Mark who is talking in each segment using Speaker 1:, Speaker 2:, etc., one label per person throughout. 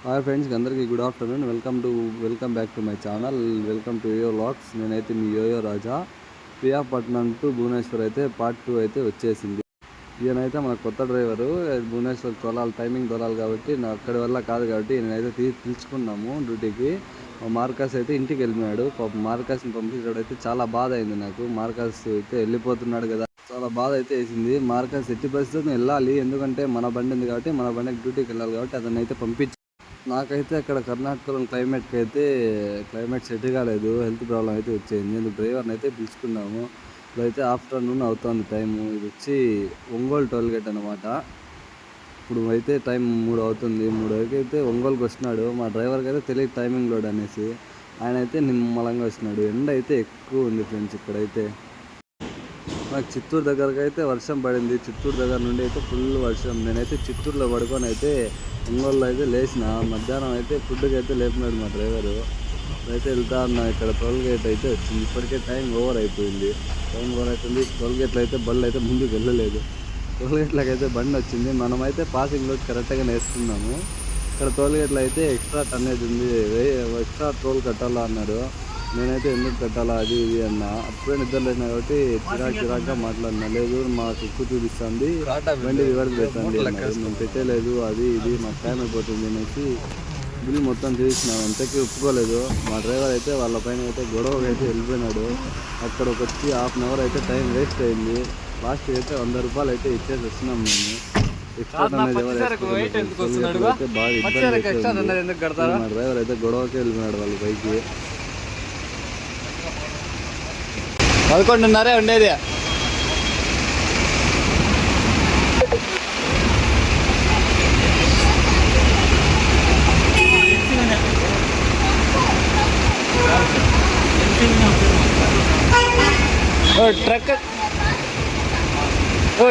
Speaker 1: Hi friends, అందరికీ good afternoon. Welcome back to my channel. Welcome to yoyo vlogs. నేనైతే మీ yoyo Raja. Priyapatnam to Bhubaneswar అయితే part 2 అయితే వచ్చేసింది. ఈయనైతే మన కొత్త డ్రైవరు. భువనేశ్వర్ టైమింగ్ తోలాలి కాబట్టి నా అక్కడి వల్ల కాదు కాబట్టి నేనైతే పిలుచుకున్నాము డ్యూటీకి. మార్కస్ అయితే ఇంటికి వెళ్ళినాడు. మార్కస్ని పంపించడం అయితే చాలా బాధ అయింది నాకు. మార్కస్ అయితే వెళ్ళిపోతున్నాడు కదా, చాలా బాధ అయితే వేసింది. మార్కస్ ఎట్టి పరిస్థితుల్లో వెళ్ళాలి, ఎందుకంటే మన బండి ఉంది కాబట్టి మన బండికి డ్యూటీకి వెళ్ళాలి కాబట్టి అతన్ని అయితే పంపించి. నాకైతే అక్కడ కర్ణాటకలో క్లైమేట్ సెట్ కాలేదు, హెల్త్ ప్రాబ్లం అయితే వచ్చేసింది. నేను డ్రైవర్ని అయితే పిలుచుకున్నాము. ఇప్పుడైతే ఆఫ్టర్నూన్ అవుతుంది టైము. ఇది వచ్చి ఒంగోలు టోల్గేట్ అనమాట. ఇప్పుడు అయితే టైం 3 అవుతుంది. 3 వరకు అయితే ఒంగోలుకి వస్తున్నాడు. మా డ్రైవర్కి అయితే తెలియదు టైమింగ్ లోడ్ అనేసి. ఆయన అయితే నిమ్మలంగా వస్తున్నాడు. ఎండ అయితే ఎక్కువ ఉంది ఫ్రెండ్స్ ఇక్కడైతే. నాకు చిత్తూరు దగ్గరకు అయితే వర్షం పడింది. చిత్తూరు దగ్గర నుండి అయితే ఫుల్ వర్షం. నేనైతే చిత్తూరులో పడుకొని అయితే ఒంగోలులో అయితే లేచిన. మధ్యాహ్నం అయితే ఫుడ్కి అయితే లేపినాడు మా డ్రైవరు. అయితే వెళ్తా ఉన్నా. ఇక్కడ టోల్గేట్ అయితే వచ్చింది. ఇప్పటికే టైం ఓవర్ అయిపోయింది. టోల్గేట్లో అయితే బళ్ళు అయితే ముందుకు వెళ్ళలేదు. టోల్గేట్లోకి అయితే బండి వచ్చింది. మనమైతే పాసింగ్ లోడ్ కరెక్ట్గా వేసుకున్నాము. ఇక్కడ టోల్గేట్లో అయితే ఎక్స్ట్రా టన్నేజ్ ఉంది, ఎక్స్ట్రా టోల్ కట్టాలా అన్నారు. నేనైతే ఎందుకు కట్టాలా అది ఇది అన్నా. అప్పుడే నిద్ర లేనా కాబట్టి చిరాగ్గా మాట్లాడినా. లేదు మాకు ఎక్కువ చూపిస్తుంది, బండి రివర్స్ పెట్టండి, మేము పెట్టలేదు, అది ఇది మాకు టైం అయిపోతుంది అనేసి బిల్ మొత్తం చేసినాం. అంతకీ ఒప్పుకోలేదు. మా డ్రైవర్ అయితే వాళ్ళ పైన అయితే గొడవగా అయితే వెళ్ళిపోయినాడు. అక్కడికి వచ్చి హాఫ్ అన్ అవర్ అయితే టైం వేస్ట్ అయింది. లాస్ట్ అయితే 100 రూపాయలు అయితే ఇచ్చేసి వస్తున్నాం మేము. ఎక్స్ట్రా అనేది అయితే బాగా ఇబ్బంది. మా డ్రైవర్ అయితే గొడవకే వెళ్ళిపోయినాడు వాళ్ళ పైకి.
Speaker 2: 11:30 ఉండేది.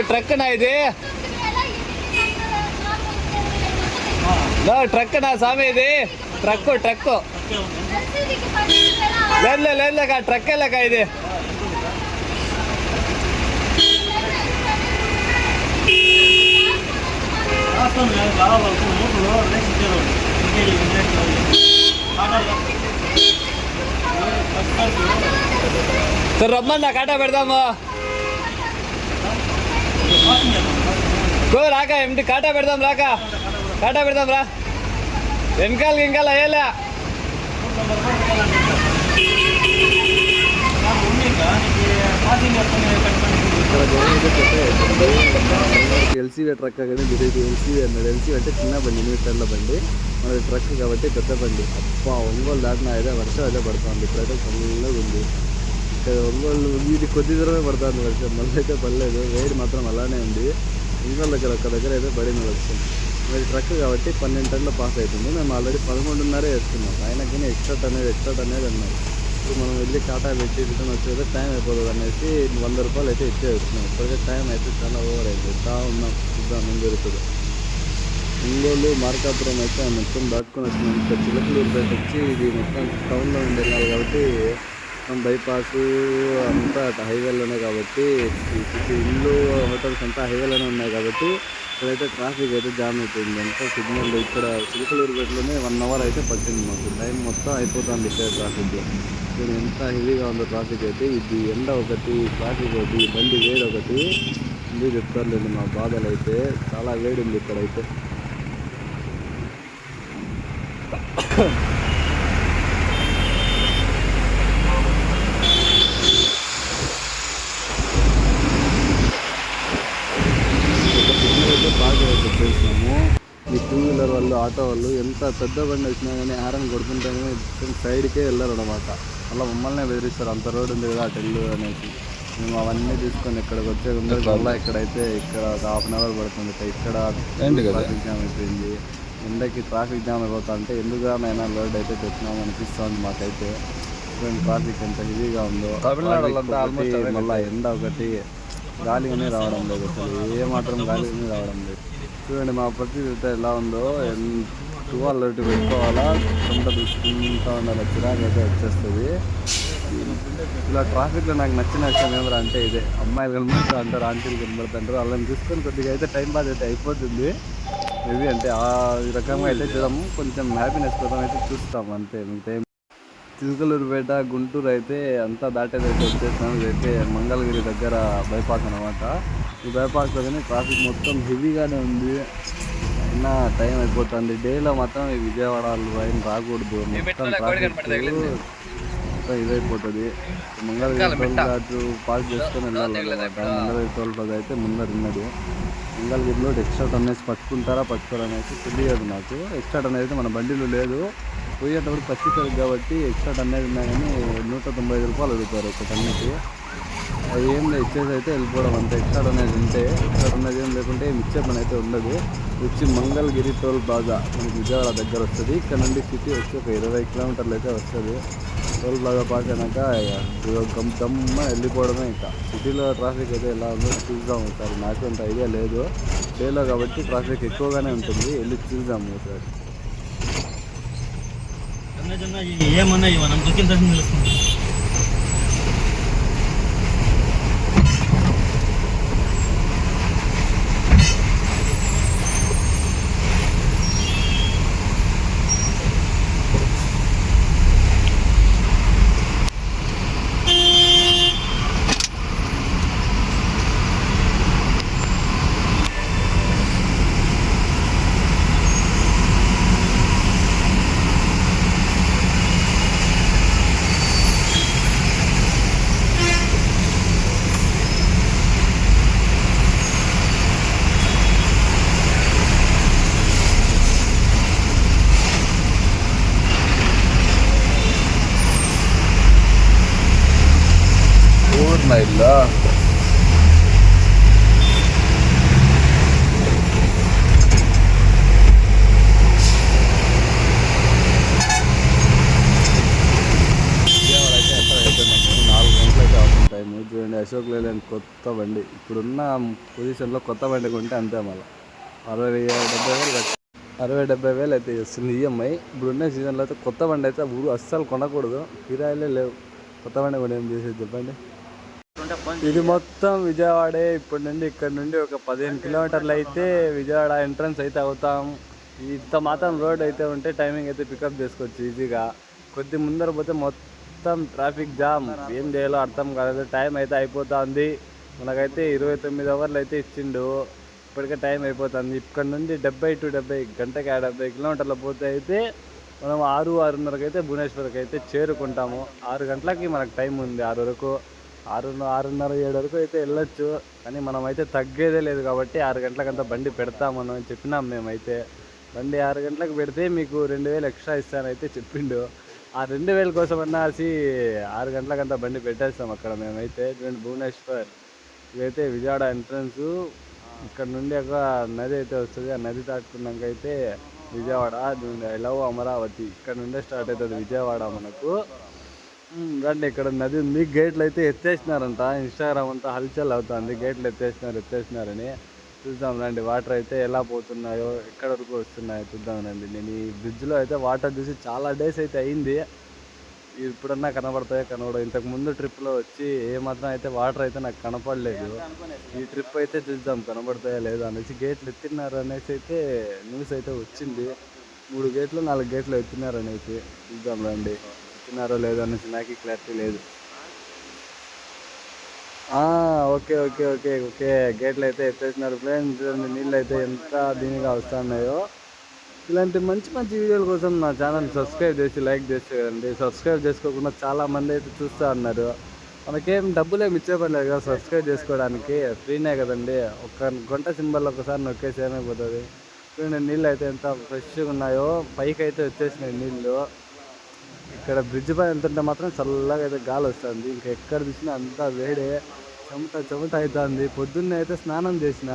Speaker 2: ట్రక్ నా ఇది, ట్రక్ నా స్వామి, ఇది ట్రక్ లేదు ట్రక్ లేక ఇది. రమ్మన్నా కాటా పెడదాము. రాక ఏమిటి కాటా పెడదాం రా. వెనకాల అయ్యేలే.
Speaker 1: ఎల్సీవీ ట్రక్ కానీ తిరిగి ఎల్సీవీ అన్నాడు. ఎల్సీవీ అంటే చిన్న బండి, 8 టన్నుల బండి. మనది ట్రక్ కాబట్టి పెద్ద బండి. ఒంగోలు దాటిన అయితే వర్షం అయితే పడుతుంది. ఇప్పుడైతే చల్లగా ఉంది. ఇక్కడ ఒంగోలు ఇది కొద్ది దూరమే పడుతుంది వర్షం, మళ్ళీ అయితే పడలేదు. వేడి మాత్రం అలానే ఉంది. ఒంగోలు దగ్గర ఒక్క దగ్గర అయితే పడింది వర్షం. మరి ట్రక్ కాబట్టి 12 టన్నుల పాస్ అవుతుంది. మేము ఆల్రెడీ 11:30 వేస్తున్నాం. ఆయనకి ఎక్స్ట్రా టన్నేజ్ అన్నారు. ఇప్పుడు మనం వెళ్ళి కాటా పెట్టి రిటర్న్ వచ్చేది టైం అయిపోతుంది అనేసి 100 రూపాయలు అయితే ఇచ్చేస్తున్నాం. ఇప్పటికే టైం అయితే చాలా ఓవర్ అయిపోతా ఉన్నాం. చూద్దాం ఏం జరుగుతుంది. ఒంగోలు మార్కాపురం అయితే మొత్తం దాటుకొని వచ్చినాం. ఇక్కడ చిలకలూరుపేట వచ్చి ఇది మొత్తం టౌన్లో ఉండి వెళ్ళాలి కాబట్టి బైపాస్ అంతా హైవేలోనే కాబట్టి ఇల్లు హోటల్స్ అంతా హైవేలోనే ఉన్నాయి కాబట్టి ఇక్కడైతే ట్రాఫిక్ అయితే జామ్ అయిపోయింది. అంతా సిగ్నల్ ఇక్కడ చిలకలూరుపేటలోనే 1 అవర్ అయితే పట్టింది మాకు. టైం మొత్తం అయిపోతుంది ఇక్కడ ట్రాఫిక్. ఇప్పుడు ఎంత హెవీగా ఉందో ట్రాఫిక్ అయితే. ఇది ఎండ ఒకటి, ట్రాఫిక్ ఒకటి, బండి వేడి ఒకటి ఎందుకు చెప్తారులేండి మా బాధలు అయితే. చాలా వేడి ఉంది ఇక్కడైతే. బాగా చెప్పేసినాము. ఈ 2 వీలర్ వాళ్ళు, ఆటో వాళ్ళు ఎంత పెద్ద బండి వచ్చినా కానీ హారన్ కొడుతుంటేనే సైడ్కే వెళ్ళరు అనమాట. అలా మమ్మల్ని బెదిరిస్తారు. అంత రోడ్ ఉంది కదా అటు వెళ్ళు అనేసి. మేము అవన్నీ తీసుకొని ఇక్కడికి వచ్చే మళ్ళీ ఇక్కడ ఒక హాఫ్ అన్ అవర్ పడుతుంది. ఇక్కడ ట్రాఫిక్ జామ్ అయిపోయింది. ఎండకి ట్రాఫిక్ జామ్ అయిపోతా అంటే ఎందుకుగానైనా లోడ్ అయితే పెట్టినాము అనిపిస్తుంది మాకైతే. ట్రాఫిక్ ఎంత హెవీగా ఉందో. మళ్ళీ ఎండ ఒకటి, గాలిగానే రావడం లేదు. అసలు ఏమాత్రం గాలిగానే రావడం లేదు. చూడండి మా పరిస్థితి ఎలా ఉందో. 12 పెట్టుకోవాలా, కొంత చూసుకుంటూ ఉండాలి. చిరాకు అయితే వచ్చేస్తుంది. ఇలా ట్రాఫిక్లో నాకు నచ్చిన విషయం ఏమరా అంటే ఇదే. అమ్మాయిలు కనబడుతూ అంటారు, ఆంటీలు కనబడుతుంటారు. వాళ్ళని చూసుకొని కొద్దిగా అయితే టైం పాస్ అయితే అయిపోతుంది. మేబీ అంటే ఆ రకంగా అయితే చూడము, కొంచెం హ్యాపీనెస్ కోసం అయితే చూస్తాం అంతే. మిగతా చిలుకలూరుపేట గుంటూరు అయితే అంతా దాటేదైతే వచ్చేసినాం. ఇదైతే మంగళగిరి దగ్గర బైపాస్ అనమాట. ఈ బైపాస్లో కానీ ట్రాఫిక్ మొత్తం హెవీగానే ఉంది. అయినా టైం అయిపోతుంది. డేలో మాత్రం ఈ విజయవాడ లైన్ రాకూడదు, మొత్తం ట్రాఫిక్ మొత్తం ఇదైపోతుంది. మంగళగిరి టోల్ ఘాటు పాస్ చేసుకొని వెళ్ళాలన్నమాట. మంగళగిరి టోల్ ప్లాజా అయితే ముందర ఉన్నది. మంగళగిరిలో ఎక్స్ట్రా టన్నేజ్ పట్టుకుంటారా పట్టుకోరనేసి తెలియదు నాకు. ఎక్స్ట్రా టన్నేజ్ అయితే మన బండిలో లేదు. పోయేటప్పుడు పచ్చిసరికి కాబట్టి ఎక్స్ట్రా టన్నేజ్ ఉన్నా కానీ 195 రూపాయలు అడుగుతారు ఒక టన్నుకి. అది ఏం లేదు, ఇచ్చేసి అయితే వెళ్ళిపోవడం అంతే. ఎక్స్ట్రా టన్నేజ్ ఉంటే, ఎక్స్ట్రా టన్నేజ్ ఏం లేకుంటే ఇచ్చే పని అయితే ఉండదు. వచ్చి మంగళగిరి టోల్ ప్లాజా మనకి విజయవాడ దగ్గర వస్తుంది. ఇక్కడ నుండి సిటీ వచ్చి ఒక 20 కిలోమీటర్లు అయితే వస్తుంది. టోల్ ప్లాజా పాస్ అయినాక దమ్మ వెళ్ళిపోవడమే. ఇంకా సిటీలో ట్రాఫిక్ అయితే ఎలా ఉందో చూద్దాం ఒకసారి. నాకు అంత ఐడియా లేదు, డేలో కాబట్టి ట్రాఫిక్ ఎక్కువగానే ఉంటుంది. వెళ్ళి చూద్దాము ఒకసారి.
Speaker 3: ఏమన్నా మనం దొరికిన దర్శనం తెలుస్తుంది.
Speaker 1: ಇಲ್ಲ టైము చూడండి. అశోక్ లేలాండ్ కొత్త బండి, ఇప్పుడున్న పొజిషన్లో కొత్త బండి కొంటే అంతే. మళ్ళీ 60-70 వేలు అయితే వస్తుంది ఈఎంఐ. ఇప్పుడున్న సీజన్లో అయితే కొత్త బండి అయితే ఊరు అస్సలు కొనకూడదు, కిరాయిలే లేవు. కొత్త బండి కూడా ఏం చేసేది చెప్పండి. ఇది మొత్తం విజయవాడే. ఇప్పటి నుండి ఇక్కడ నుండి ఒక 15 కిలోమీటర్లు అయితే విజయవాడ ఎంట్రన్స్ అయితే అవుతాం. ఇంత మాత్రం రోడ్ అయితే ఉంటే టైమింగ్ అయితే పికప్ చేసుకోవచ్చు ఈజీగా. కొద్ది ముందర పోతే మొత్తం ట్రాఫిక్ జామ్, ఏం చేయాలో అర్థం కాలేదు. టైం అయితే అయిపోతుంది. మనకైతే 29 అవర్లు అయితే ఇచ్చిండు, ఇప్పటికే టైం అయిపోతుంది. ఇక్కడ నుండి 70 గంటకి 70 కిలోమీటర్లు పోతే అయితే మనం 6-6:30కి అయితే భువనేశ్వర్కి అయితే చేరుకుంటాము. 6 గంటలకి మనకు టైం ఉంది. 6 వరకు 6:30-7 వరకు అయితే వెళ్ళొచ్చు. కానీ మనం అయితే తగ్గేదే లేదు కాబట్టి 6 గంటలకంతా బండి పెడతామని చెప్పినాం. మేమైతే బండి 6 గంటలకు పెడితే మీకు 2000 ఎక్స్ట్రా ఇస్తానైతే చెప్పిండు. ఆ 2000 కోసం అన్నాసి 6 గంటలకంతా బండి పెట్టేస్తాం అక్కడ మేమైతే. చూడండి భువనేశ్వర్, ఇదైతే విజయవాడ ఎంట్రన్స్. ఇక్కడ నుండి ఒక నది అయితే వస్తుంది. ఆ నది దాటుకున్నాక అయితే విజయవాడ. ఐ లవ్ అమరావతి, ఇక్కడ నుండే స్టార్ట్ అవుతుంది విజయవాడ మనకు. రండి, ఇక్కడ నది ఉంది. గేట్లు అయితే ఎత్తేసినారంట. ఇన్స్టాగ్రామ్ అంతా హల్చల్ అవుతుంది, గేట్లు ఎత్తేసినారని. చూద్దాం రండి, వాటర్ అయితే ఎలా పోతున్నాయో, ఎక్కడ వరకు వస్తున్నాయో చూద్దాం రండి. నేను ఈ బ్రిడ్జ్లో అయితే వాటర్ చూసి చాలా డేస్ అయితే అయింది. ఇప్పుడన్నా కనబడతాయో కనబడవు. ఇంతకుముందు ట్రిప్లో వచ్చి ఏమాత్రం అయితే వాటర్ అయితే నాకు కనపడలేదు. ఈ ట్రిప్ అయితే చూద్దాం కనబడతాయో లేదో అనేసి. గేట్లు ఎత్తినారు అనేసి అయితే న్యూస్ అయితే వచ్చింది. 3 గేట్లు 4 గేట్లు ఎత్తినారు అనేసి. చూద్దాం రండి, ఎత్తినారో లేదో అనేసి నాకు క్లారిటీ లేదు. ఓకే ఓకే ఓకే ఓకే గేట్లు అయితే ఎత్తేసినారు ఫ్రెండ్స్. నీళ్ళు అయితే ఎంత దీనిగా వస్తున్నాయో. ఇలాంటి మంచి మంచి వీడియోల కోసం నా ఛానల్ సబ్స్క్రైబ్ చేసి లైక్ చేసేయండి. సబ్స్క్రైబ్ చేసుకోకుండా చాలామంది అయితే చూస్తూ ఉన్నారు. మనకేం డబ్బులు ఏమి ఇచ్చే పర్లేదు కదా సబ్స్క్రైబ్ చేసుకోవడానికి, ఫ్రీనే కదండి. ఒక గంట సింబల్ ఒకసారి నొక్కేసి ఏమైపోతుంది. చూడండి నీళ్ళు అయితే ఎంత ఫ్రెష్గా ఉన్నాయో, పైకి అయితే వచ్చేసినాయి నీళ్ళు. ఇక్కడ బ్రిడ్జ్ పైన వెళ్తుంటే మాత్రం చల్లగా అయితే గాలి వస్తుంది. ఇంకా ఎక్కడ చూసినా అంతా వేడే, చెమట అవుతుంది. పొద్దున్నే అయితే స్నానం చేసిన,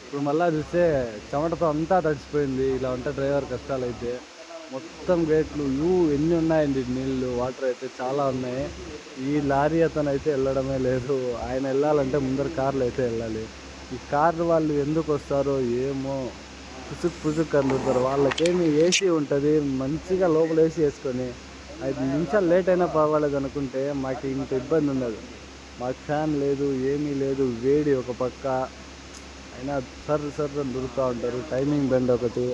Speaker 1: ఇప్పుడు మళ్ళీ చూస్తే చెమటతో అంతా తడిచిపోయింది. ఇలా ఉంటే డ్రైవర్ కష్టాలు అయితే. మొత్తం గేట్లు ఎన్ని ఉన్నాయండి నీళ్ళు, వాటర్ అయితే చాలా ఉన్నాయి. ఈ లారీ అతను అయితే వెళ్ళడమే లేదు. ఆయన వెళ్ళాలంటే ముందర కార్లు అయితే వెళ్ళాలి. ఈ కార్లు వాళ్ళు ఎందుకు వస్తారో ఏమో, పుసుక్ అందుతారు. వాళ్ళకేమి ఏసీ ఉంటుంది, మంచిగా లోపల ఏసీ వేసుకొని 5 నిమిషాలు లేట్ అయినా పర్వాలేదు అనుకుంటే మాకు ఇంత ఇబ్బంది ఉండదు. మాకు ఫ్యాన్ లేదు, ఏమీ లేదు, వేడి ఒక పక్క. అయినా సర్ అని దూరుతూ ఉంటారు. టైమింగ్ బెండ్ ఒకటి,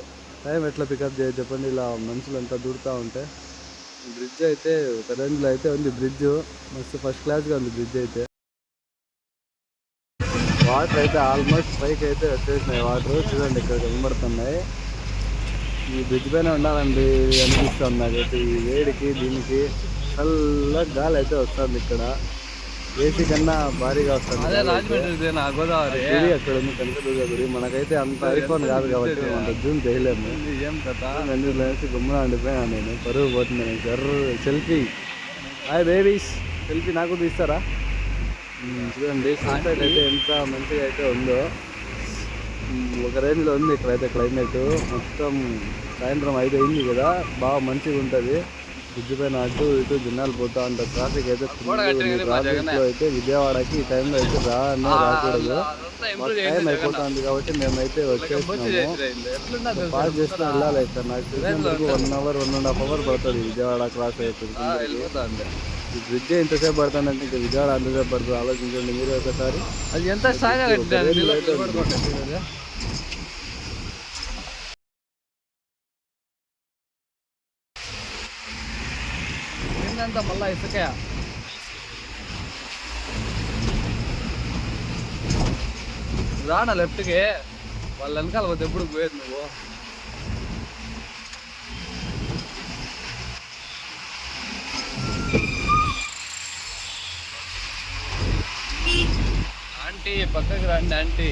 Speaker 1: టైం ఎట్లా పికప్ చేయదు చెప్పండి, ఇలా మనుషులంతా దూరుతూ ఉంటే. బ్రిడ్జ్ అయితే ఒక రేంజ్లో అయితే ఉంది. బ్రిడ్జ్ మస్తు ఫస్ట్ క్లాస్గా ఉంది బ్రిడ్జ్ అయితే. వాటర్ అయితే ఆల్మోస్ట్ పైకి అయితే వచ్చేసినాయి. వాటర్ చూడండి ఇక్కడ కనబడుతున్నాయి. ఈ బ్రిడ్జ్ పైన ఉండాలండి అనిపిస్తుంది నాకైతే. ఈ వేడికి దీనికి చల్లగా గాలి అయితే వస్తుంది. ఇక్కడ ఏసీ కన్నా భారీగా వస్తుంది.
Speaker 2: గోదావరి
Speaker 1: గుడి అక్కడ ఉంది, కనకదుర్గ గుడి. మనకైతే అంత ఐఫోన్ కాదు కాబట్టి అంత జూమ్ చేయలేము.
Speaker 2: ఏం కదా
Speaker 1: వేసి గుమ్మన ఉండిపోయాను నేను. పరుగు పోతున్నాను sir. Selfie, hi babies, selfie నాకు తీస్తారా? చూడండి సన్సెట్ అయితే ఎంత మంచిగా అయితే ఉందో. ఒక రేంజ్లో ఉంది ఇక్కడైతే క్లైమేట్. మొత్తం సాయంత్రం 5 అయింది కదా, బాగా మంచిగా ఉంటుంది. బ్రిడ్జ్ పైన అటు ఇటు జనాలు పోతా ఉంటారు. ట్రాఫిక్ అయితే ట్రాఫిక్లో అయితే విజయవాడకి ఈ టైంలో అయితే రాకూడదు. టైం అయిపోతుంది కాబట్టి మేమైతే వచ్చేసినాము. పాస్ చేస్తే వెళ్ళాలి. ఇక్కడ నాకు తెలిసినందుకు 1 అవర్ 1.5 అవర్ పడుతుంది విజయవాడ క్రాస్ అయిపోతుంది. ఈ బ్రిడ్జ్ ఎంతసేపు పడుతుందంటే ఇంకా విజయవాడ అంతసేపు పడుతుంది. ఆలోచించండి మీరు ఒకసారి.
Speaker 2: అది ఎంత స్థాయిగా ఏంటంతా మళ్ళా ఇసుకే రానా లెఫ్ట్కి వాళ్ళ వెనకాల పోతే ఎప్పుడు పోయేది నువ్వు. ఆంటీ పక్కకి రండి ఆంటీ.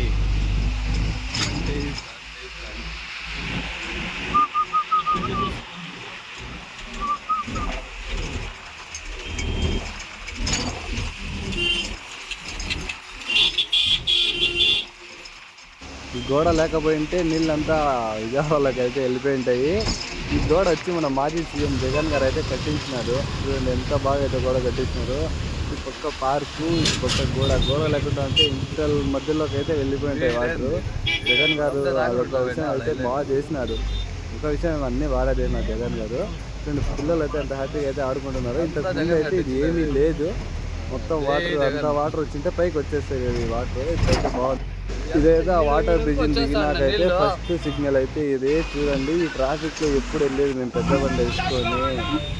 Speaker 1: ఈ గోడ లేకపోయింటే నీళ్ళంతా విజయవాడలోకి అయితే వెళ్ళిపోయి ఉంటాయి. ఈ గోడ వచ్చి మన మాజీ సీఎం జగన్ గారు అయితే కట్టించినారు. చూడండి ఎంత బాగా అయితే గోడ కట్టించినారు. ఈ పక్క పార్కు, ఈ పక్క గోడ లేకుండా అంటే ఇంటర్ మధ్యలోకి అయితే వెళ్ళిపోయి ఉంటాయి వాటర్. జగన్ గారు అదొక విషయం అయితే బాగా చేసినారు. ఒక విషయం అన్నీ బాగా చేసినారు జగన్ గారు. చూడండి పిల్లలు అయితే అంత హ్యాపీగా అయితే ఆడుకుంటున్నారు. ఇంతకు ముందు అయితే ఇది ఏమీ లేదు. మొత్తం వాటర్ అంతా వాటర్ వచ్చింటే పైకి వచ్చేస్తాయి ఈ వాటర్. ఇప్పుడైతే బాగుంది. ఇదైతే ఆ వాటర్ బ్రిడ్జ్ దిగినాకైతే ఫస్ట్ సిగ్నల్ అయితే ఇదే. చూడండి ఈ ట్రాఫిక్లో ఎప్పుడు వెళ్ళేది మేము పెద్ద బండి వేసుకొని.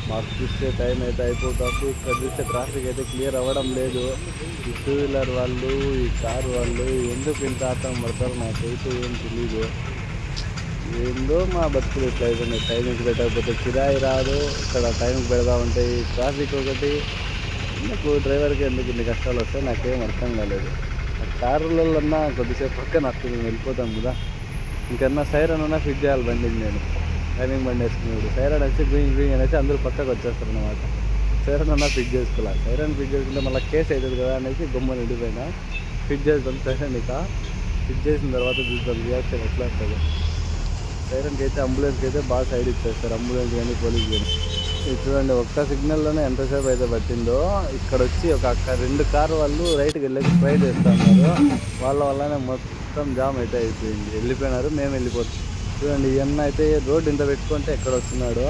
Speaker 1: మాకు చూస్తే టైం అయితే అయిపోతుంది. ఇక్కడ చూస్తే ట్రాఫిక్ అయితే క్లియర్ అవ్వడం లేదు. ఈ 2 వీలర్ వాళ్ళు, ఈ కారు వాళ్ళు ఎందుకు ఇంత ఆటం పడతారో నాకైతే ఏం తెలీదు. ఏందో మా బతుకులు ఇట్లా అయిపోయింది. టైంకి పెట్టకపోతే కిరాయి రాదు. ఇక్కడ టైంకి పెడదామంటే ఈ ట్రాఫిక్ ఒకటి. ఎందుకు డ్రైవర్కి ఎందుకు ఇన్ని కష్టాలు వస్తాయి నాకేం అర్థం కాలేదు. కారులన్నా కొద్దిసేపు పక్కన వస్తుంది, వెళ్ళిపోతాం కదా. ఇంకన్నా సైరన్ అన్నా ఫిట్ చేయాలి బండికి. నేను టైమింగ్ బండి వేసుకున్నాడు సైరన్ వచ్చి గుయింగ్ అనేసి అందరూ పక్కకు వచ్చేస్తారు అనమాట. సైరన్ అన్నా ఫిట్ చేసుకోవాలి. సైరన్ ఫిట్ చేసుకుంటే మళ్ళీ కేసు అవుతుంది కదా అనేసి గమ్మున నిండిపోయినా. ఫిట్ చేస్తాం సైరన్. ఇక ఫిట్ చేసిన తర్వాత చూద్దాం రియాక్షన్ ఎట్లా వస్తుంది. సైరన్కి అయితే అంబులెన్స్కి అయితే బాగా సైడ్ ఇచ్చేస్తారు, అంబులెన్స్ కానీ పోలీస్ కానీ. ఇది చూడండి ఒక్క సిగ్నల్లోనే ఎంతసేపు అయితే పట్టిందో. ఇక్కడ వచ్చి ఒక 2 కారు వాళ్ళు రైట్కి వెళ్ళేసి ట్రై చేస్తూ ఉన్నారు. వాళ్ళ వల్లనే మొత్తం జామ్ అయితే అయిపోయింది. వెళ్ళిపోయినారు, మేము వెళ్ళిపోతాం. చూడండి ఈయన అయితే రోడ్డు ఇంత పెట్టుకుంటే ఎక్కడ వస్తున్నాడు.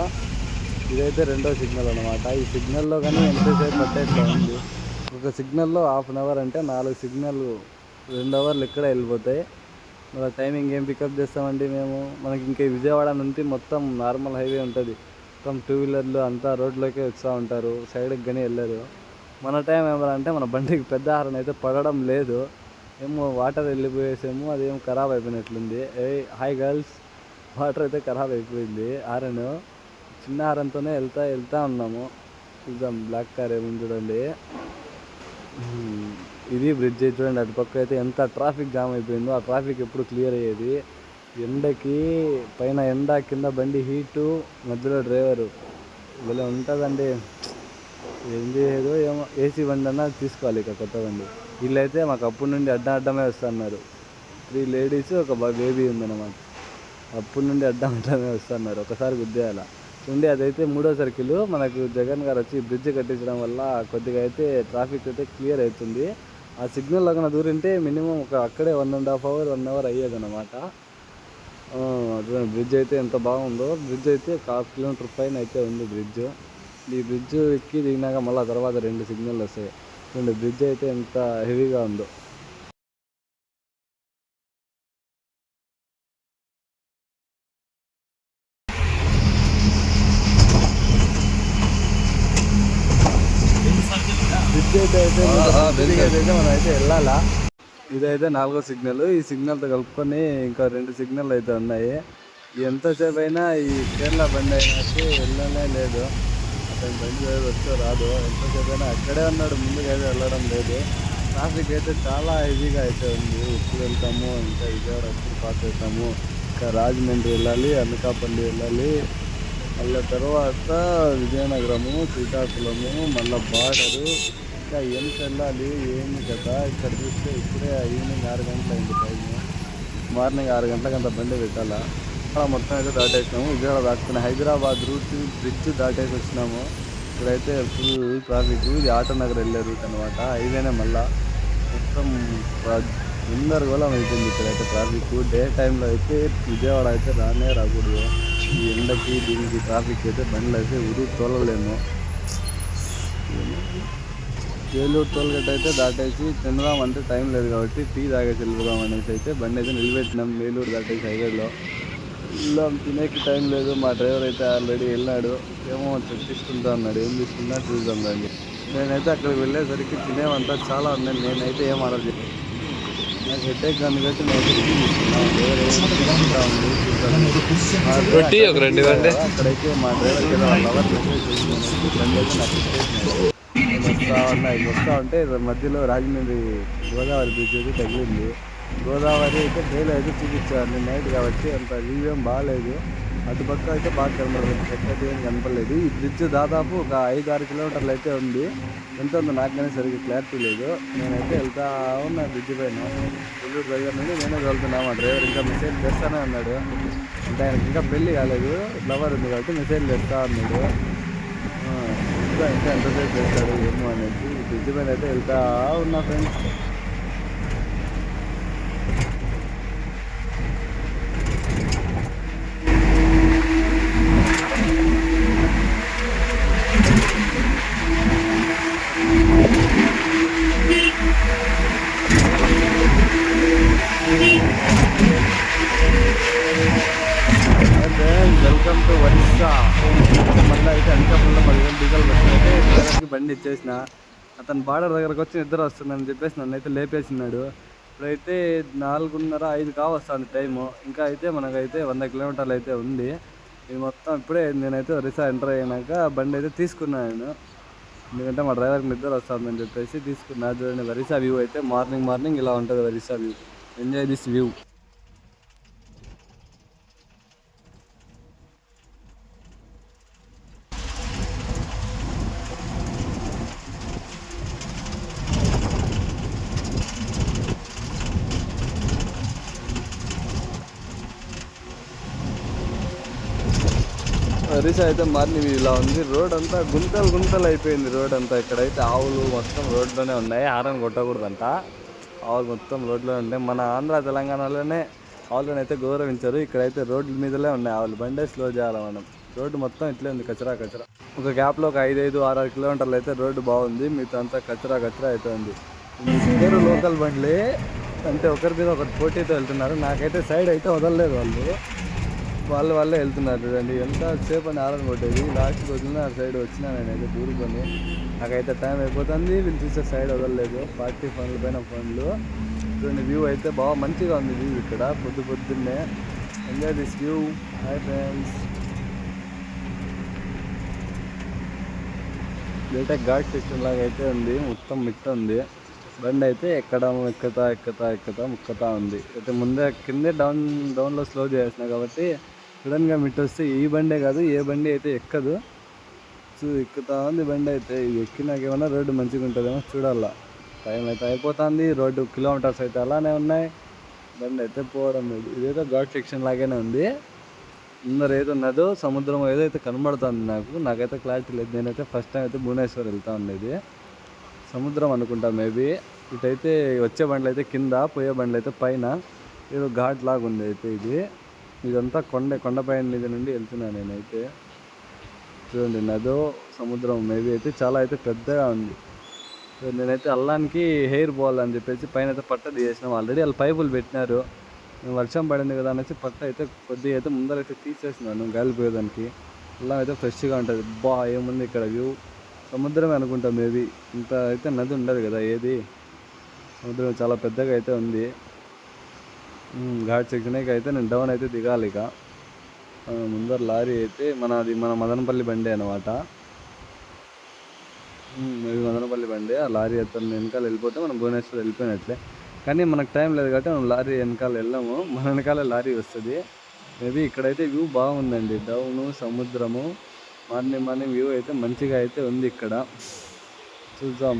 Speaker 1: ఇదైతే 2వ సిగ్నల్ అనమాట. ఈ సిగ్నల్లో కానీ ఎంతసేపు పట్టేట్లా ఉంది. ఒక సిగ్నల్లో 1/2 అవర్ అంటే 4 సిగ్నల్ 2 అవర్లు ఇక్కడే వెళ్ళిపోతాయి. మన టైమింగ్ ఏం పికప్ చేస్తామండి మేము. మనకి ఇంకా విజయవాడ నుంచి మొత్తం నార్మల్ హైవే ఉంటుంది. మొత్తం 2 వీలర్లు అంతా రోడ్లోకే వస్తూ ఉంటారు, సైడ్కి కానీ వెళ్ళారు. మన టైం ఏమంటే మన బండికి పెద్ద హారన్ అయితే పడడం లేదు. ఏమో వాటర్ వెళ్ళిపోయేసేమో అదేమో ఖరాబ్ అయిపోయినట్లుంది. హాయ్ గర్ల్స్, వాటర్ అయితే ఖరాబ్ అయిపోయింది. హారన్ చిన్న హారన్తోనే వెళ్తా ఉన్నాము. చూద్దాం బ్లాక్ కార్ ఏముంది చూడండి. ఇది బ్రిడ్జ్ చూడండి. అటు పక్క అయితే ఎంత ట్రాఫిక్ జామ్ అయిపోయిందో. ఆ ట్రాఫిక్ ఎప్పుడు క్లియర్ అయ్యేది. ఎండకి పైన ఎండ, కింద బండి హీటు, మధ్యలో డ్రైవరు ఇలా ఉంటుందండి. ఏంది ఏదో ఏమో ఏసీ బండి అన్నా తీసుకోవాలి ఇక కొత్త బండి. వీళ్ళైతే మాకు అప్పటి నుండి అడ్డమే వస్తున్నారు. 3 లేడీస్ ఒక బేబీ ఉందన్నమాట. అప్పటి నుండి అడ్డమే వస్తున్నారు. ఒకసారి గుద్దేయాల ఉండి. అదైతే 3వ సర్కిల్. మనకు జగన్ గారు వచ్చి బ్రిడ్జ్ కట్టించడం వల్ల కొద్దిగా అయితే ట్రాఫిక్ అయితే క్లియర్ అవుతుంది. ఆ సిగ్నల్ లాగా దూరింటే మినిమం అక్కడే 1.5 అవర్ 1 అవర్ అయ్యేదన్నమాట. బ్రిడ్జ్ అయితే ఎంత బాగుందో. బ్రిడ్జ్ అయితే 1/2 కిలోమీటర్ పైన అయితే ఉంది బ్రిడ్జ్. ఈ బ్రిడ్జ్ ఎక్కి దిగినాక మళ్ళీ తర్వాత 2 సిగ్నల్ వస్తాయి. బ్రిడ్జ్ అయితే ఎంత హెవీగా ఉందో. అయితే మనం అయితే వెళ్ళాలా. ఇదైతే 4వ సిగ్నల్. ఈ సిగ్నల్తో కలుపుకొని ఇంకా 2 సిగ్నల్ అయితే ఉన్నాయి. ఎంతసేపు అయినా ఈ కేరళ బండి అయినాకి వెళ్ళనే లేదు. అతని బండి వచ్చో రాదు. ఎంతసేపు అయినా అక్కడే ఉన్నాడు, ముందుకు అయితే వెళ్ళడం లేదు. ట్రాఫిక్ అయితే చాలా ఈజీగా అయితే ఉంది. ఎప్పుడు వెళ్తాము, ఇంకా విజయవాడ ఎప్పుడు పాస్ అవుతాము, ఇంకా రాజమండ్రి వెళ్ళాలి, అనకాపల్లి వెళ్ళాలి, మళ్ళీ తర్వాత విజయనగరము, శ్రీకాకుళము, మళ్ళీ బార్డరు, ఇంకా ఎంత వెళ్ళాలి ఏమి కదా. ఇక్కడ చూస్తే ఇప్పుడే ఈవినింగ్ 6 గంటలు అయింది టైము. మార్నింగ్ 6 గంటలకు అంత బండి పెట్టాలా. మొత్తం అయితే దాటేసినాము. విజయవాడ దాటుకుని హైదరాబాద్ రూట్ బ్రిడ్జ్ దాటేసి వచ్చినాము. ఇక్కడైతే ఫుల్ ట్రాఫిక్. ఇది ఆటోనగర్ వెళ్ళే రూట్ అనమాట. హైవేనే మళ్ళా మొత్తం గందరగోళం అయిపోయింది ఇక్కడైతే ట్రాఫిక్. డే టైంలో అయితే విజయవాడ అయితే రాకూడదు. ఈ ఎండకి దీనికి ట్రాఫిక్ అయితే బండ్లు అయితే తోలలేము. ఏలూరు టోల్గేట్ అయితే దాటేసి తిందాం అంటే టైం లేదు కాబట్టి టీ తాగేసి వెళ్ళిపోదాం అనేసి అయితే బండి అయితే నిలబెట్టినాం. ఏలూరు దాటేసి హైవేలో వెళ్ళాం. తినేకి టైం లేదు. మా డ్రైవర్ అయితే ఆల్రెడీ వెళ్ళాడు. ఏమో తీసుకుంటా అన్నాడు. ఏం తీసుకున్నా చూద్దాం రండి. నేనైతే అక్కడికి వెళ్ళేసరికి తినేవంతా చాలా ఉన్నాయి. నేనైతే ఏం ఆర్డర్ చేయలేదు. నాకు హెడ్ఏక్ అందుకైతే నేనైతే టీ తీసుకున్నాను. డ్రైవర్ ఏమో ఉంది చూద్దాం. అక్కడైతే మా డ్రైవర్కి ఏదో 1 అవర్ మెసేజ్ చేసి బండి అయితే నాకు ఇచ్చేసినాడు. నేను వస్తా ఉంటే మధ్యలో రాజమండ్రి గోదావరి బ్రిడ్జ్ అయితే తగిలింది. గోదావరి అయితే డైలీ అయితే చూపించాను. నేను నైట్ కాబట్టి అంత వ్యూ ఏం బాగాలేదు. అటుపక్క అయితే బాగా కనబడలేదు, పెద్దది ఏం కనపడలేదు. ఈ బ్రిడ్జ్ దాదాపు ఒక 5-6 కిలోమీటర్లు అయితే ఉంది. ఎంత ఉందో నాకనే సరిగ్గా క్లారిటీ లేదు. నేనైతే వెళ్తా ఉన్నా బ్రిడ్జ్ పైన. నెల్లూరు దగ్గర నుండి నేనే వెళ్తున్నా. మా డ్రైవర్ ఇంకా మెసేజ్ చేస్తానే అన్నాడు. అంటే ఆయనకి ఇంకా పెళ్ళి కాలేదు, ఫ్లవర్ ఉంది కాబట్టి మెసేజ్ చేస్తా అన్నాడు. ఇంకా ఎంతసేపు చేస్తాడు ఏమో అనేది. బ్రిడ్జ్ పైన అయితే వెళ్తా ఉన్నా ఫ్రెండ్స్. Welcome to Orissa. మళ్ళీ అయితే అనకాపల్లిలో 10,000 డీజిల్ అయితే డ్రైవర్కి బండి ఇచ్చేసిన. అతను బార్డర్ దగ్గరకు వచ్చి నిద్ర వస్తుందని చెప్పేసి నన్ను అయితే లేపేసినాడు. ఇప్పుడైతే 4:30-5 కావస్తుంది టైము. ఇంకా అయితే మనకైతే 100 కిలోమీటర్లు అయితే ఉంది. ఇది మొత్తం ఇప్పుడే నేనైతే ఒరిస్సా ఎంటర్ అయినాక బండి అయితే తీసుకున్నాను. ఎందుకంటే మా డ్రైవర్కి నిద్ర వస్తుందని చెప్పేసి తీసుకున్నా. చూడండి ఒరిస్సా వ్యూ అయితే మార్నింగ్ ఇలా ఉంటుంది. Orissa view. Enjoy this view. Orissa అయితే మార్నింగ్ ఇలా ఉంది. రోడ్ అంతా గుంతలు అయిపోయింది. రోడ్ అంతా ఇక్కడైతే ఆవులు మొత్తం రోడ్లోనే ఉన్నాయి. హారన్ కొట్టకూడదంట. ఆవులు మొత్తం రోడ్లో ఉంటాయి. మన ఆంధ్ర తెలంగాణలోనే ఆవులను అయితే గౌరవించారు. ఇక్కడైతే రోడ్ల మీదలే ఉన్నాయి ఆవులు. బండే స్లో చేయాలి మనం. రోడ్డు మొత్తం ఇట్లే ఉంది, కచరా. ఒక గ్యాప్లో ఒక 5-6 కిలోమీటర్లు అయితే రోడ్డు బాగుంది. మిగతా అంతా కచరా అయితే ఉంది. ఇద్దరు లోకల్ బండ్లే అంటే ఒకరి మీద ఒకటి పోటీతో వెళ్తున్నారు. నాకైతే సైడ్ అయితే వదలలేదు వాళ్ళే వెళ్తున్నారు. చూడండి ఎంత సేపు అని ఆరని కొట్టేది. లాస్ట్కి వదిలిన ఆ సైడ్ వచ్చినా నేనైతే దూరుకొని. నాకైతే టైం అయిపోతుంది. వీళ్ళు చూసే సైడ్ వదలలేదు. పార్టీ ఫోన్ల పైన ఫోన్లు. చూడండి వ్యూ అయితే బాగా మంచిగా ఉంది. వ్యూ ఇక్కడ పొద్దున్నే. Enjoy this view. Hi friends. ఇదైతే ఘాట్ సెక్షన్ లాగా అయితే ఉంది. మొత్తం మిట్ట ఉంది. బండి అయితే ఎక్కుతా ఉంది. అయితే ముందే కిందే డౌన్లో స్లో చేసిన కాబట్టి సడన్గా మిట్ వస్తే ఈ బండే కాదు ఏ బండి అయితే ఎక్కదు. ఎక్కుతా ఉంది బండి అయితే. ఇది ఎక్కినాకేమన్నా రోడ్డు మంచిగా ఉంటుందేమో చూడాలా. టైం అయితే అయిపోతుంది. రోడ్డు కిలోమీటర్స్ అయితే అలానే ఉన్నాయి. బండి అయితే పోవడం లేదు. ఇదైతే ఘాట్ సెక్షన్ లాగానే ఉంది. ముందర ఏదో ఉన్నదో సముద్రం ఏదైతే కనబడుతుంది నాకైతే క్లారిటీ లేదు. నేనైతే ఫస్ట్ టైం అయితే భువనేశ్వర్ వెళ్తా ఉండేది. సముద్రం అనుకుంటా మేబీ. ఇటైతే వచ్చే బండ్లు అయితే కింద, పోయే బండ్లు అయితే పైన. ఏదో ఘాట్ లాగా ఉంది అయితే ఇదంతా కొండపైన మీద నుండి వెళ్తున్నాను నేనైతే. చూడండి నదో సముద్రం మేబీ అయితే చాలా అయితే పెద్దగా ఉంది. నేనైతే అల్లానికి హెయిర్ పోవాలని చెప్పేసి పైన అయితే పట్ట తీసేసినాం. ఆల్రెడీ వాళ్ళు పైపులు పెట్టినారు. వర్షం పడింది కదా అనేసి పట్ట అయితే కొద్దిగా అయితే ముందరైతే తీసేసినాను గాలిపోయేదానికి. అల్లం అయితే ఫ్రెష్గా ఉంటుంది. ఏముంది ఇక్కడ వ్యూ. సముద్రమే అనుకుంటా మేబీ. ఇంత అయితే నది ఉండదు కదా ఏది. సముద్రం చాలా పెద్దగా అయితే ఉంది. ఘాట్ సెక్షన్కి అయితే నేను డౌన్ అయితే దిగాలి ఇక. ముందర లారీ అయితే మన మదనపల్లి బండి అనమాట. ఇది మదనపల్లి బండి. ఆ లారీ అతను వెనకాల వెళ్ళిపోతే మనం భువనేశ్వర్ వెళ్ళిపోయినట్లే. కానీ మనకు టైం లేదు కాబట్టి మనం లారీ వెనకాల వెళ్ళాము. మన వెనకాల లారీ వస్తుంది. మేబీ ఇక్కడైతే వ్యూ బాగుందండి. డౌను, సముద్రము, మార్నింగ్ వ్యూ అయితే మంచిగా అయితే ఉంది ఇక్కడ. చూద్దాం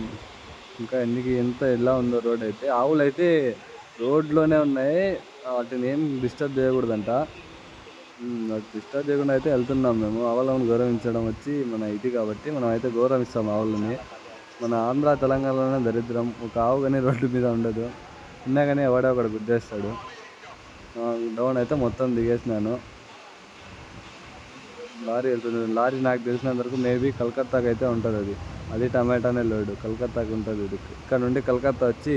Speaker 1: ఇంకా ఎంత ఎలా ఉందో రోడ్ అయితే. ఆవులు అయితే రోడ్లోనే ఉన్నాయి. వాటిని ఏం డిస్టర్బ్ చేయకూడదంట. వాటి డిస్టర్బ్ చేయకుండా అయితే వెళ్తున్నాం మేము. ఆవులను గౌరవించడం వచ్చి మన ఇది కాబట్టి మనం అయితే గౌరవిస్తాం ఆవులని. మన ఆంధ్ర తెలంగాణలోనే దరిద్రం. ఒక ఆవు కానీ రోడ్డు మీద ఉండదు. ఉన్నా కానీ ఎవడో ఒకడు గుద్దేస్తాడు. డౌన్ అయితే మొత్తం దిగేసినాను. లారీ వెళ్తుంది. లారీ నాకు తెలిసినంత వరకు మేబీ కలకత్తాకి అయితే ఉంటుంది. అది టమాటానే లోడు. కలకత్తాకి ఉంటుంది ఇది. ఇక్కడ నుండి కలకత్తా వచ్చి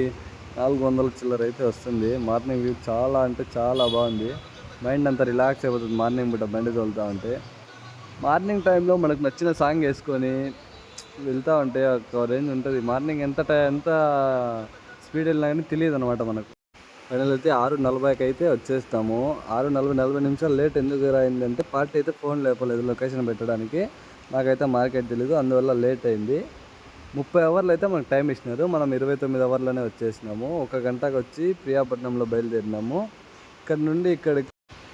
Speaker 1: 400 చిల్లర అయితే వస్తుంది. మార్నింగ్ వ్యూ చాలా అంటే చాలా బాగుంది. మైండ్ అంతా రిలాక్స్ అయిపోతుంది మార్నింగ్ పూట బండి తోలుతూ ఉంటే. మార్నింగ్ టైంలో మనకు నచ్చిన సాంగ్ వేసుకొని వెళ్తూ ఉంటే ఒక రేంజ్ ఉంటుంది. మార్నింగ్ ఎంత స్పీడ్ వెళ్ళినా కానీ తెలియదు అనమాట మనకు. ఫైనల్ అయితే 6:40కి అయితే వచ్చేస్తాము. 6:40 నిమిషాలు లేట్ ఎందుకు అయిందంటే పార్టీ అయితే ఫోన్ లేపలేదు లొకేషన్ పెట్టడానికి. నాకైతే మార్కెట్ తెలీదు, అందువల్ల లేట్ అయింది. 30 అవర్లు అయితే మనకు టైం ఇచ్చినారు. మనం 29 అవర్లోనే వచ్చేసినాము. 1 గంటకు వచ్చి ప్రియాపట్నంలో బయలుదేరినాము. ఇక్కడ నుండి ఇక్కడికి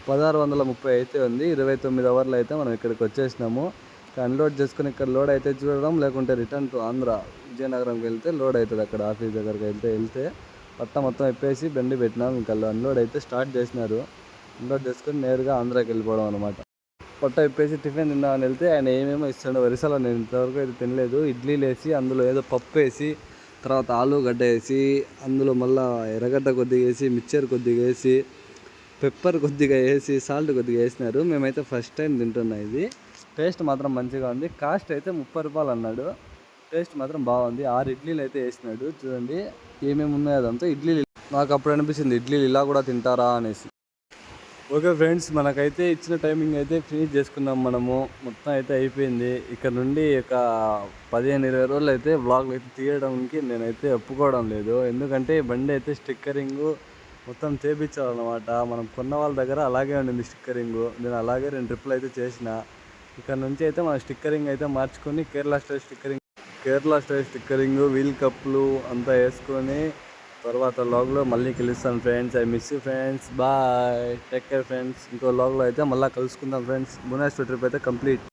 Speaker 1: 1630 అయితే ఉంది. 29 అవర్లు అయితే మనం ఇక్కడికి వచ్చేసినాము. అన్లోడ్ చేసుకుని ఇక్కడ లోడ్ అయితే చూడడం, లేకుంటే రిటర్న్ టు ఆంధ్ర విజయనగరంకి వెళ్తే లోడ్ అవుతుంది. అక్కడ ఆఫీస్ దగ్గరికి వెళ్తే పట్ట మొత్తం ఇప్పేసి బండి పెట్టినాం. ఇంకా అన్లోడ్ అయితే స్టార్ట్ చేసినారు. అన్లోడ్ చేసుకుని నేరుగా ఆంధ్రాకి వెళ్ళిపోవడం అనమాట. పట్ట ఇప్పేసి టిఫిన్ తిందామని వెళ్తే ఆయన ఏమేమో ఇస్తాడు. వరిసలో నేను ఇంతవరకు అయితే తినలేదు. ఇడ్లీలు వేసి అందులో ఏదో పప్పు వేసి, తర్వాత ఆలుగడ్డ వేసి, అందులో మళ్ళీ ఎర్రగడ్డ కొద్దిగా వేసి, మిక్చర్ కొద్దిగా వేసి, పెప్పర్ కొద్దిగా వేసి, సాల్ట్ కొద్దిగా వేసినారు. మేమైతే ఫస్ట్ టైం తింటున్నాం. ఇది టేస్ట్ మాత్రం మంచిగా ఉంది. కాస్ట్ అయితే 30 రూపాయలు అన్నాడు. టేస్ట్ మాత్రం బాగుంది. 6 ఇడ్లీలు అయితే వేసినాడు. చూడండి ఏమేమి ఉన్నాయో అదంతా ఇడ్లీలు. నాకు అప్పుడు అనిపించింది ఇడ్లీలు ఇలా కూడా తింటారా అనేసి. ఓకే ఫ్రెండ్స్, మనకైతే ఇచ్చిన టైమింగ్ అయితే ఫినిష్ చేసుకున్నాం మనము. మొత్తం అయితే అయిపోయింది. ఇక్కడ నుండి ఒక 15-20 రోజులు అయితే వ్లాగ్లు అయితే తీయడానికి నేనైతే ఒప్పుకోవడం లేదు. ఎందుకంటే బండి అయితే స్టిక్కరింగు మొత్తం చేయించాలన్నమాట. మనం కొన్న వాళ్ళ దగ్గర అలాగే ఉండింది స్టిక్కరింగు. నేను అలాగే 2 ట్రిప్పులు అయితే చేసిన. ఇక్కడ నుంచి అయితే మన స్టిక్కరింగ్ అయితే మార్చుకొని కేరళ స్టైల్ స్టిక్కరింగ్, వీల్ కప్లు అంతా వేసుకొని తర్వాత లాగ్లో మళ్ళీ కలుస్తాను friends. I miss you friends. Bye, take care friends. ఇంకో లాగ్లో అయితే మళ్ళీ కలుసుకుందాం ఫ్రెండ్స్. భువనేశ్వర్ ట్రిప్ అయితే కంప్లీట్.